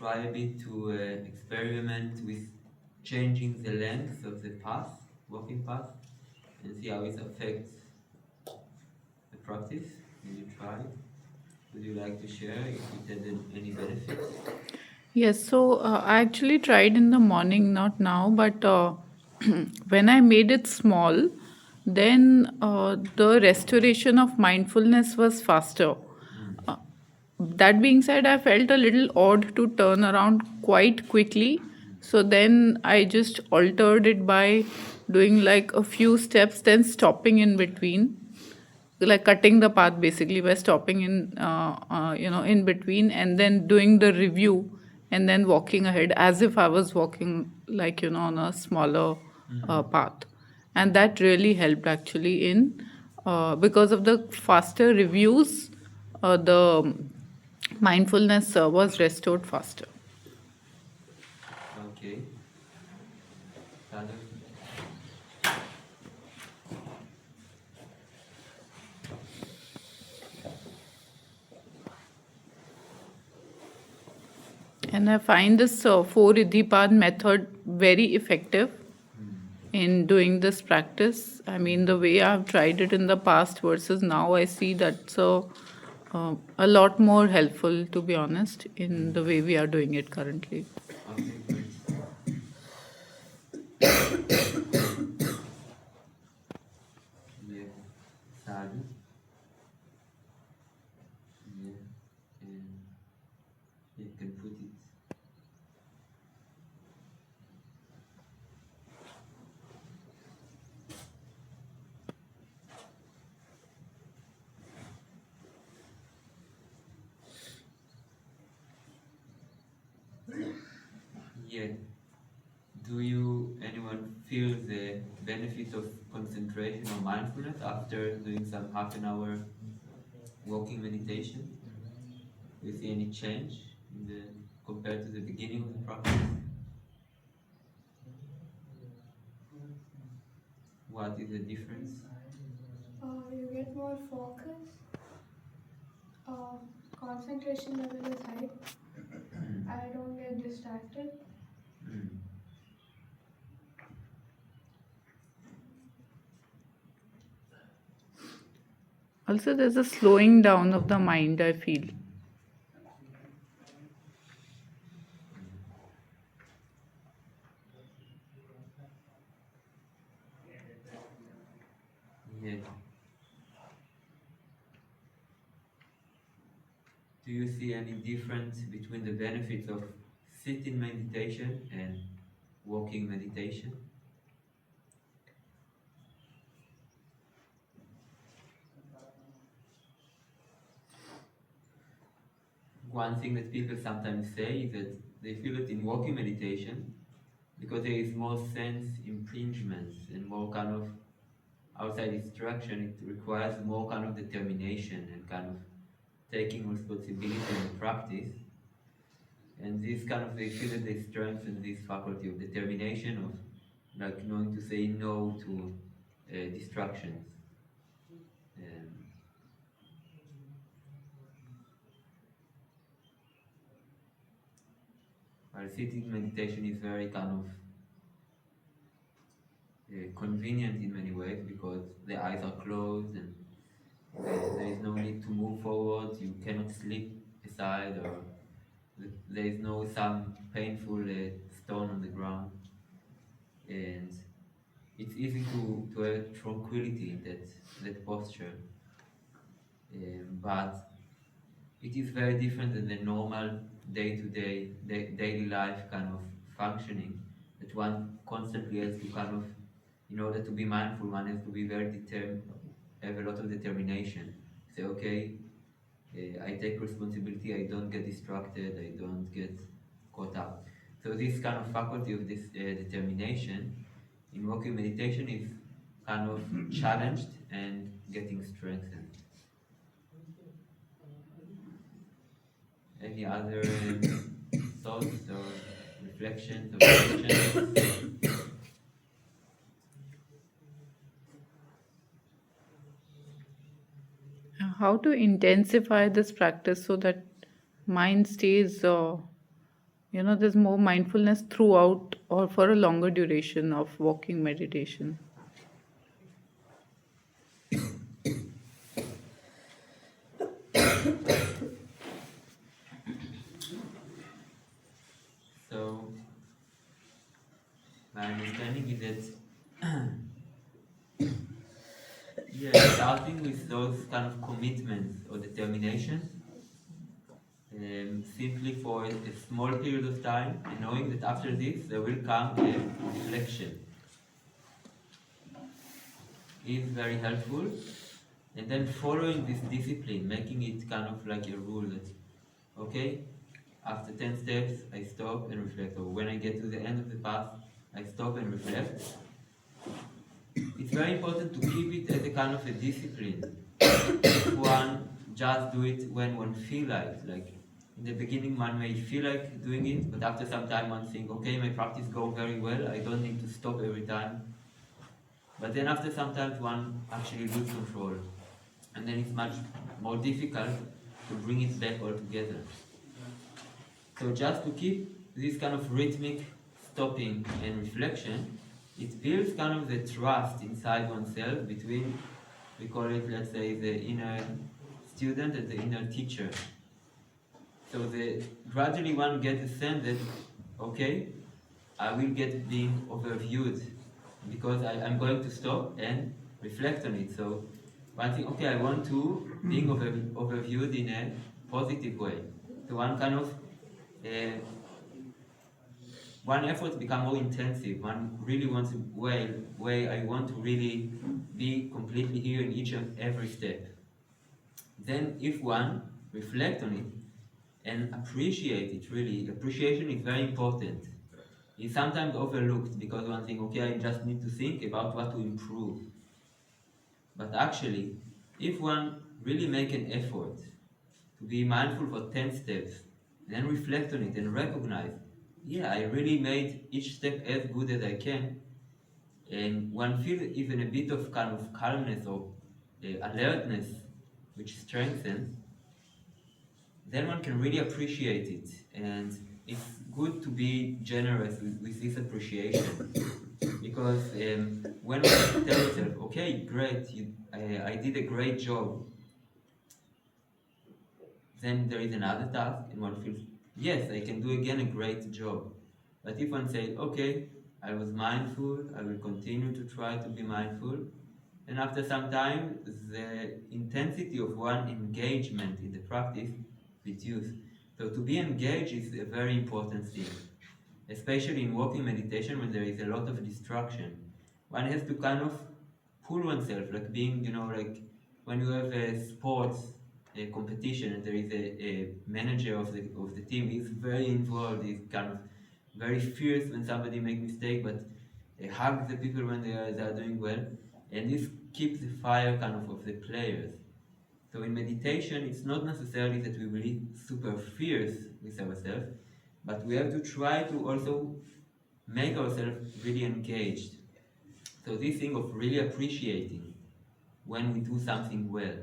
try a bit to experiment with changing the length of the path, walking path, and see how it affects the practice? Did you try? Would you like to share if it had any benefits? Yes, so I actually tried in the morning, not now, but when I made it small, then the restoration of mindfulness was faster. Uh, that being said, I felt a little odd to turn around quite quickly. So then I just altered it by doing like a few steps, then stopping in between, like cutting the path basically by stopping in in between, and then doing the review, and then walking ahead as if I was walking like on a smaller path. And that really helped actually in because of the faster reviews, the mindfulness was restored faster. Okay. Sadhu? And I find this 4 Idhipad method very effective in doing this practice. I mean, the way I've tried it in the past versus now, I see that's a lot more helpful, to be honest, in the way we are doing it currently. Okay, great. Yeah. Sadhu? Yeah. And you can put it. Yeah. Do you anyone feel the benefit of concentration or mindfulness after doing some half an hour walking meditation? Do you see any change in the compared to the beginning of the practice? What is the difference? You get more focus. Uh, Concentration level is high. I don't get distracted. Mm. Also, there's a slowing down of the mind, I feel. Yeah. Do you see any difference between the benefits of sitting meditation and walking meditation? One thing that people sometimes say is that they feel that in walking meditation, because there is more sense impingements and more kind of outside distraction, it requires more kind of determination and kind of taking responsibility in the practice. And this kind of, they feel that they strengthen this faculty of determination, of like knowing to say no to distractions. Um, while sitting meditation is very kind of convenient in many ways because the eyes are closed and there is no need to move forward. You cannot slip aside, or there is no some painful stone on the ground, and it's easy to have tranquility in that posture. But it is very different than the normal day-to-day daily life kind of functioning that one constantly has to kind of, in order to be mindful, one has to be very determined, have a lot of determination. Say, okay, I take responsibility, I don't get distracted, I don't get caught up. So this kind of faculty of this determination in walking meditation is kind of challenged and getting strengthened. Any other thoughts or reflections or questions? How to intensify this practice so that mind stays There's more mindfulness throughout or for a longer duration of walking meditation. So my understanding is that yeah, starting with those kind of commitments or determination, simply for a small period of time, and knowing that after this there will come a reflection, is very helpful. And then following this discipline, making it kind of like a rule that, okay, after 10 steps, I stop and reflect. Or when I get to the end of the path, I stop and reflect. It's very important to keep it as a kind of a discipline. If one just do it when one feel like in the beginning one may feel like doing it, but after some time one think, okay, my practice go very well, I don't need to stop every time. But then after some time one actually lose control, and then it's much more difficult to bring it back all together. So just to keep this kind of rhythmic stopping and reflection, it builds kind of the trust inside oneself between, we call it, let's say, the inner student and the inner teacher. So gradually one gets the sense that, okay, I will get being overviewed because I'm going to stop and reflect on it. So one thing, okay, I want to being overviewed in a positive way. So one kind of one effort become more intensive. One really wants to way I want to really be completely here in each and every step. Then if one reflect on it and appreciate it, really, appreciation is very important. It's sometimes overlooked because one thinks, okay, I just need to think about what to improve. But actually, if one really make an effort to be mindful for 10 steps, then reflect on it and recognize, yeah, I really made each step as good as I can, and one feels even a bit of kind of calmness or alertness, which strengthens, then one can really appreciate it. And it's good to be generous with this appreciation. Because when you tell yourself, okay, great, I did a great job, then there is another task and one feels, yes, I can do again a great job. But if one says, okay, I was mindful, I will continue to try to be mindful, and after some time, the intensity of one engagement in the practice reduces. So to be engaged is a very important thing, especially in walking meditation when there is a lot of distraction. One has to kind of pull oneself, like being, like when you have a sports a competition and there is a manager of the team, he's very involved, he's kind of very fierce when somebody makes mistake, but hug the people when they are doing well, and this keeps the fire kind of the players. So in meditation, it's not necessarily that we will be super fierce with ourselves, but we have to try to also make ourselves really engaged. So this thing of really appreciating when we do something well,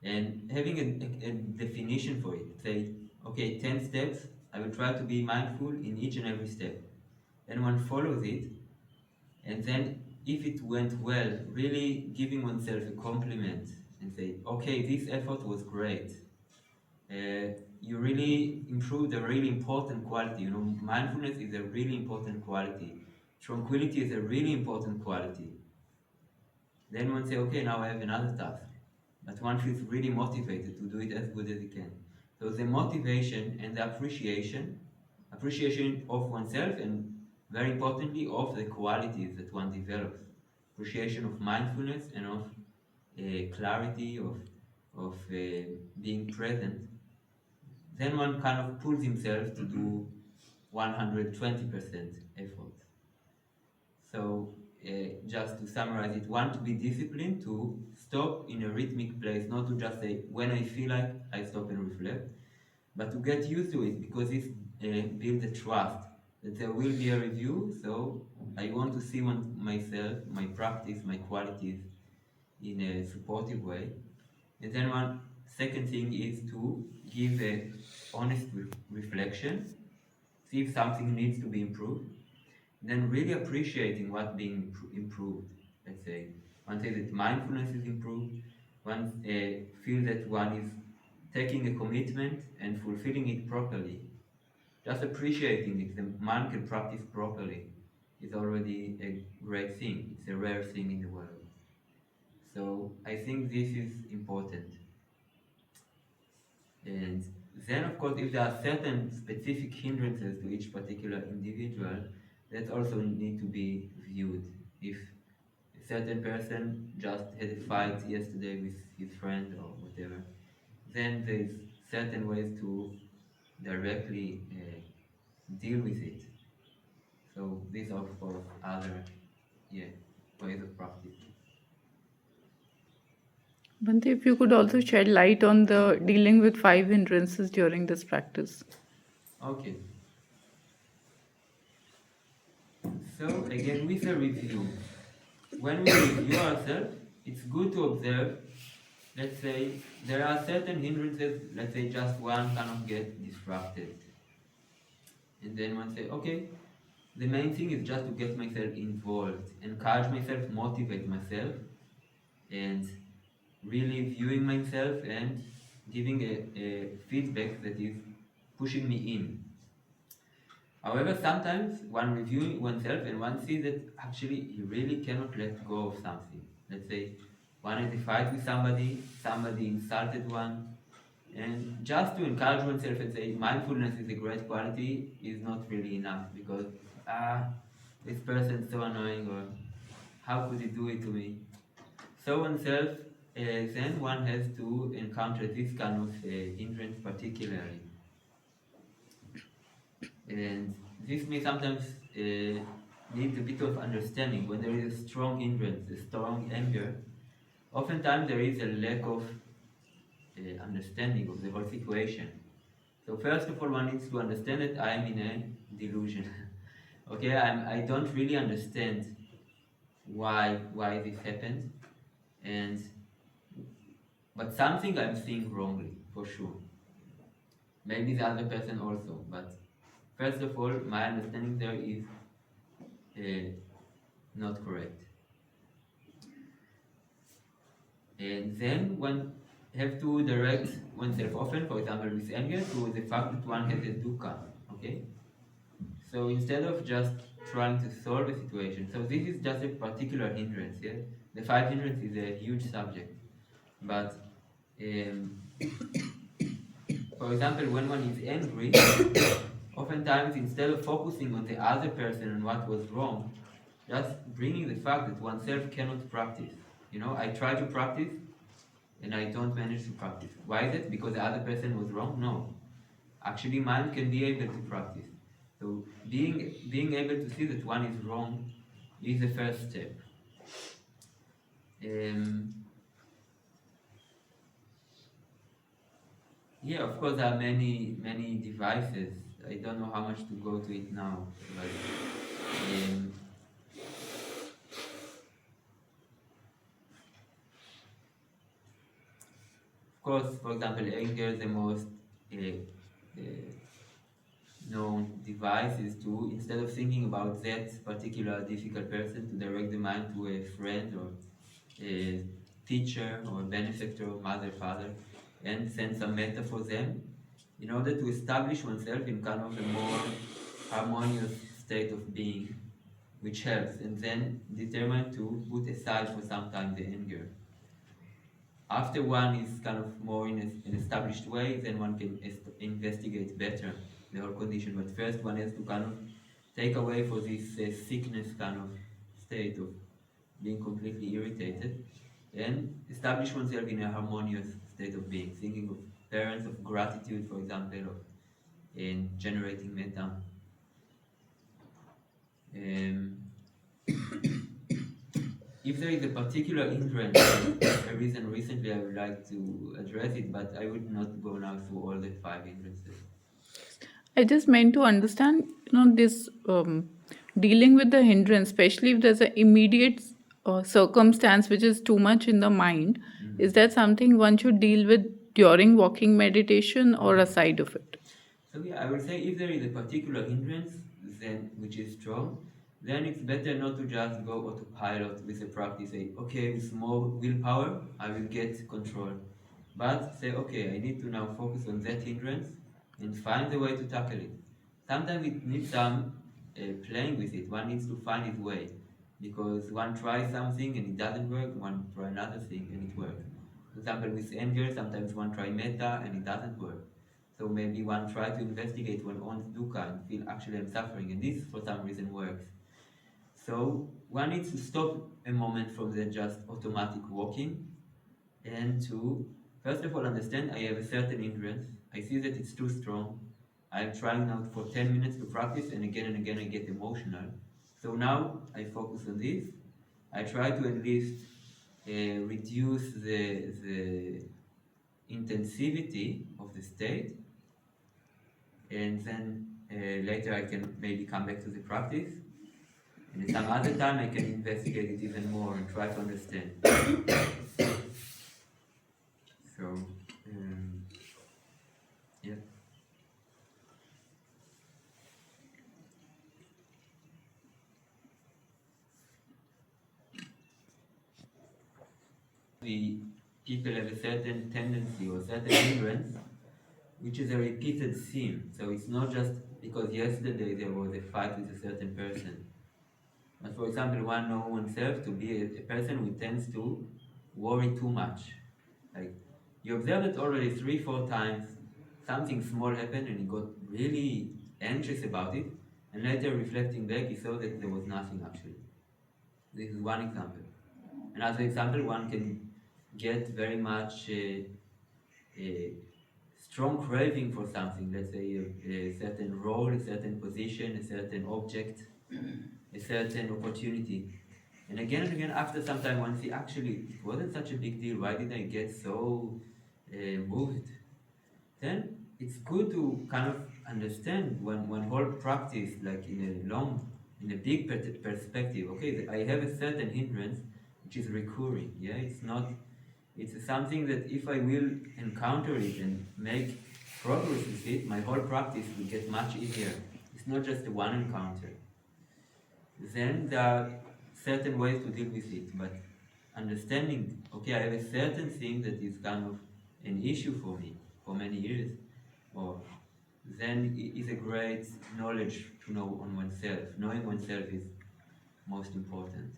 and having a definition for it. Say, okay, 10 steps, I will try to be mindful in each and every step. And one follows it, and then if it went well, really giving oneself a compliment and say, okay, this effort was great. You really improved a really important quality. Mindfulness is a really important quality. Tranquility is a really important quality. Then one say, okay, now I have another task. But one feels really motivated to do it as good as he can. So the motivation and the appreciation of oneself, and very importantly of the qualities that one develops. Appreciation of mindfulness and of clarity, of being present. Then one kind of pulls himself to do 120% effort. So just to summarize it, one, to be disciplined, to stop in a rhythmic place, not to just say, when I feel like I stop and reflect, but to get used to it, because it builds a trust that there will be a review. So I want to see myself, my practice, my qualities in a supportive way. And then one second thing is to give a honest reflection. see if something needs to be improved, then really appreciating what's being improved. Let's say one says that mindfulness is improved, one feels that one is taking a commitment and fulfilling it properly. Just appreciating it, the man can practice properly, is already a great thing. It's a rare thing in the world. So I think this is important. And then, of course, if there are certain specific hindrances to each particular individual, that also need to be viewed. If a certain person just had a fight yesterday with his friend or whatever, then there's certain ways to directly deal with it. So these are, of course, other ways of practice. Bhante, if you could also shed light on the dealing with 5 hindrances during this practice. Okay. So again, with a review, when we review ourselves, it's good to observe. Let's say there are certain hindrances. Let's say just one cannot get disrupted, and then one say, okay, the main thing is just to get myself involved, encourage myself, motivate myself, and really viewing myself and giving a feedback that is pushing me in. However, sometimes one reviewing oneself and one sees that actually you really cannot let go of something. Let's say one had a fight with somebody insulted one, and just to encourage oneself and say mindfulness is a great quality is not really enough, because this person is so annoying, or how could he do it to me? So oneself, then one has to encounter this kind of hindrance particularly. And this may sometimes need a bit of understanding. When there is a strong hindrance, a strong anger, oftentimes there is a lack of understanding of the whole situation. So first of all, one needs to understand that I am in a delusion. Okay, I don't really understand why this happened, but something I'm seeing wrongly, for sure. Maybe the other person also, but first of all, my understanding there is not correct. And then one have to direct oneself often, for example, with anger, to the fact that one has a dukkha. Okay? So instead of just trying to solve a situation, so this is just a particular hindrance. Yeah? The 5 hindrance is a huge subject, but for example, when one is angry, oftentimes instead of focusing on the other person and what was wrong, just bringing the fact that oneself cannot practice. I try to practice and I don't manage to practice. Why is it? Because the other person was wrong? No. Actually, mind can be able to practice. So being able to see that one is wrong is the first step. Yeah, of course, there are many devices. I don't know how much to go to it now, but of course, for example, anger, the most known device is to, instead of thinking about that particular difficult person, to direct the mind to a friend or a teacher or benefactor, mother, father, and send some metta for them, in order to establish oneself in kind of a more harmonious state of being, which helps, and then determine to put aside for some time the anger. After one is kind of more in an established way, then one can investigate better the whole condition. But first one has to kind of take away for this sickness kind of state of being completely irritated, and establish oneself in a harmonious state of being, thinking of parents, of gratitude, for example, in generating metta. If there is a particular hindrance, a reason recently I would like to address it, but I would not go now through all the 5 hindrances. I just meant to understand, this dealing with the hindrance, especially if there's an immediate circumstance which is too much in the mind. Is that something one should deal with during walking meditation or aside of it? So yeah, I would say if there is a particular hindrance, then which is strong, then it's better not to just go autopilot with the practice. Say, okay, with more willpower, I will get control. But say, okay, I need to now focus on that hindrance and find a way to tackle it. Sometimes it needs some playing with it. One needs to find his way because one tries something and it doesn't work. One try another thing and it works. For example, with anger, sometimes one try metta and it doesn't work. So maybe one try to investigate one own dukkha and feel actually I'm suffering, and this for some reason works. So one needs to stop a moment from the just automatic walking and to first of all understand I have a certain hindrance. I see that it's too strong. I'm trying now for 10 minutes to practice and again I get emotional. So now I focus on this. I try to at least reduce the intensivity of the state, and then later I can maybe come back to the practice, and some other time I can investigate it even more and try to understand. So, yeah. The people have a certain tendency or certain hindrance, which is a repeated theme. So it's not just because yesterday there was a fight with a certain person. But for example, one knows oneself to be a person who tends to worry too much. Like you observe it already 3-4 times, something small happened and he got really anxious about it, and later reflecting back, he saw that there was nothing actually. This is one example. Another example, one can get very much a strong craving for something, let's say a certain role, a certain position, a certain object, a certain opportunity. And again, after some time, one see actually it wasn't such a big deal. Why did I get so moved? Then it's good to kind of understand one whole practice, like in a big perspective. Okay, I have a certain hindrance which is recurring. Yeah, it's something that if I will encounter it and make progress with it, my whole practice will get much easier. It's not just a one encounter. Then there are certain ways to deal with it, but understanding, okay, I have a certain thing that is kind of an issue for me for many years, or then it is a great knowledge to know on oneself. Knowing oneself is most important.